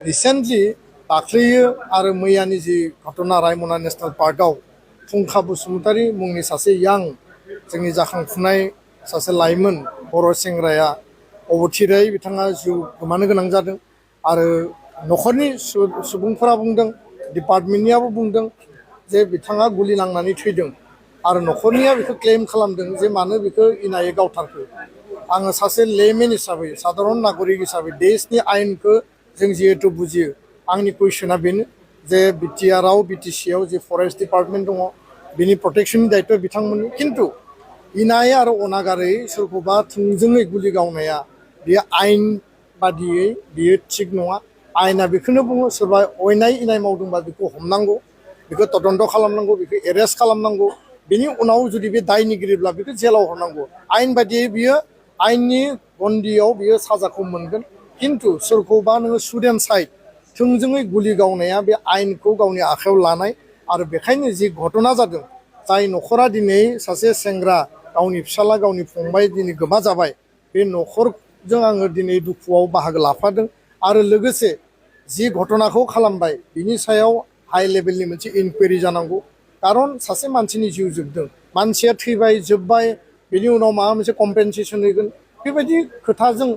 Recently दाख्लैयो आरो मैयानि जि घटना रायमना national पार्कआव फुंखा बसुमतारी मुंनि सासे यां जोंनि जाखांफुनाय सासे लाइमोन बर' सेंग्राया अबथिरायै बिथाङा जिउ गोमानो गोनां जादों आरो न'खरनि सुबुंफोरा बुंदों डिपार्टमेन्टनियाबो बुंदों जे बिथाङा गुलि नांनानै थैदों आरो न'खरनिया बेखौ क्लेम खालामदों जे मानो बेखौ इनायै गावथारखो। आङो सासे लेमेन हिसाबै साधारन नागरिक हिसाबै देशनि आयेनखौ जों जिहेतु बुजियो आंनि कुइसना बेनो जे बिटिआरआव बिटिसिआव जे फरेस्ट डिपार्टमेन्ट दङ बिनि प्रटेक्शननि दायित्व बिथांमोननि खिन्थु इनाय आरो अनागारै सोरखौबा थोंजोङै गुलि गावनाया बेयो आयेन बादियै बेयो थिग नङा। आयेना बेखौनो बुङो सोरबा अयनाय इनाय मावदोंबा बेखौ हमनांगौ, बेखौ तदन्त खालामनांगौ, बेखौ एरेस्ट खालामनांगौ, बेनि उनाव जुदि बे दायनिगिरिब्ला बेखौ जेलाव हरनांगौ। आयेन बादियै बियो आयेननि गन्दियाव बियो साजाखौ मोनगोन। खिन्थु सोरखौबा नोङो स्टुडेन्ट साइड थोंजोङै गुलि गावनाया बे आयेनखौ गावनि आखायाव लानाय आरो बेखायनो जि घटना जादों जाय न'खरा दिनै सासे सेंग्रा गावनि फिसाला गावनि फंबाय दिनै गोमा जाबाय बे न'खरजों आङो दिनै दुखुआव बाहागो लाफादों आरो लोगोसे जि घटनाखौ खालामबाय बिनि सायाव हाइ लेभेलनि मोनसे इनकुवेरि जानांगौ। खारन सासे मानसिनि जिउ जोबदों, मानसिया थैबाय जोब्बाय, बेनि उनाव माबा मोनसे कम्पेनसेसन होगोन बेबायदि खोथाजों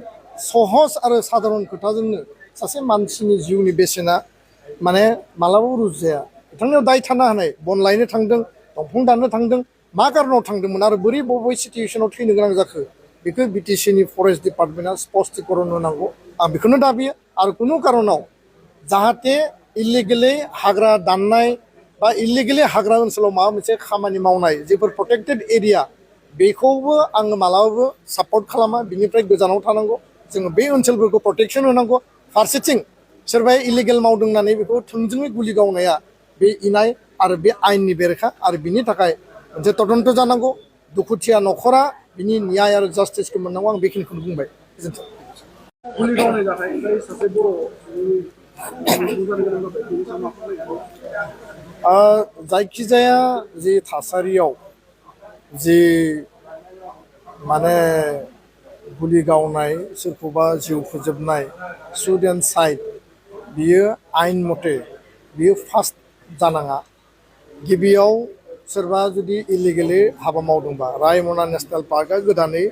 सहज आरो साधारन खोथाजोंनो सासे मानसिनि जिउनि बेसेना माने मालाबाबो रुजुजाया। बिथांनियाव दाय थानो हानाय, बन लायनो थांदों, दंफां दाननो थांदों, मा कारनाव थांदोंमोन आरो बोरै बबे सिटुवेसनाव थैनो गोनां जाखो बेखौ बिटिसिनि फरेस्ट डिपार्टमेन्टआ स्पष्टीकरन होनांगौ। आं बेखौनो दाबियो आरो कुनु कारनाव जाहाथे इलिगेलै हाग्रा दाननाय बा इलिगेलि हाग्रा ओनसोलाव माबा मोनसे खामानि मावनाय जेफोर प्रटेक्टेड एरिया बेखौबो आङो मालाबाबो सापर्ट खालामा, बिनिफ्राय गोजानाव थानांगौ। जोङो बे ओनसोलफोरखौ प्रटेक्शन होनांगौ। फारसेथिं सोरबाया इलिगेल मावदों होननानै बेखौ थोंजोङै गुलि गावनाया बे इनाय आरो बे आयेननि बेरेखा आरो बिनि थाखाय मोनसे तदन्त जानांगौ। दुखुथिया न'खरा बिनि न्याय आरो जास्टिसखौ मोननांगौ। आं बेखिनिखौनो बुंबाय। गोजोन्थों। गुलि गावनाय जाथाय सासे बर' जायखिजाया जि थासारियाव जि माने गुलि गावनाय सोरखौबा जिउ फोजोबनाय स्टुडेन्ट साइड बियो आयेन मथे बियो फार्स्ट जानाङा। गिबियाव सोरबा जुदि इलिगेलि हाबा मावदोंबा रायमना नेशनेल पार्कआ गोदानै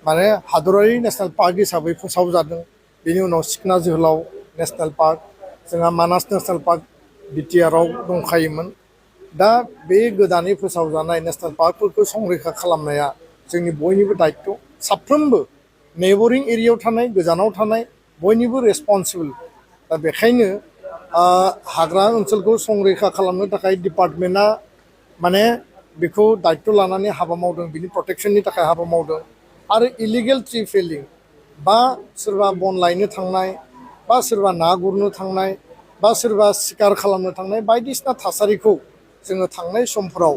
माने हादरारि नेशनेल पार्क हिसाबै फोसावजादों। बेनि उनाव सिखना जोहोलाव नेशनेल पार्क, जोंहा मानास नेशनेल पार्क बिटिआरआव दंखायोमोन। दा बे गोदानै फोसावजानाय नेशनेल पार्कफोरखौ संरैखा खालामनाया जोंनि बयनिबो दायित्व। साफ्रोमबो नेबरिं एरियायाव थानाय गोजानाव थानाय बयनिबो रेसपन्सिबोल। दा बेखायनो हाग्रा ओनसोलखौ संरैखा खालामनो थाखाय डिपार्टमेन्टआ माने बेखौ दायित्व लानानै हाबा मावदों, बिनि प्रटेक्शननि थाखाय हाबा मावदों। आरो इलिगेल ट्रि फेलिं बा सोरबा बन लायनो थांनाय बा सोरबा ना गुरनो थांनाय बा सोरबा सिखार खालामनो थांनाय बायदिसिना थासारिखौ जोङो थांनाय समफोराव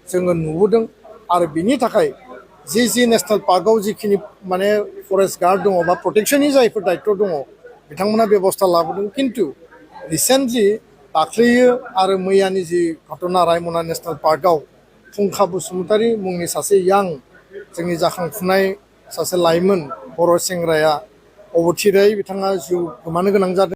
जोङो नुबोदों। आरो बिनि थाखाय जि नेशनेल पार्कआव जिखिनि माने फरेस्ट गार्ड दङ बा प्रटेक्शननि जायफोर दायित्व दङ बिथांमोना बेबस्था लाबोदों। खिन्थु रिसेन्टलि दाख्लैयो आरो मैयानि जि घटना रायमना नेशनेल पार्कआव फुंखा बसुमतारी मुंनि सासे यां जोंनि जाखांफुनाय सासे लाइमोन बर' सेंग्राया अबथिरायै बिथाङा जिउ गोमानो गोनां जादों।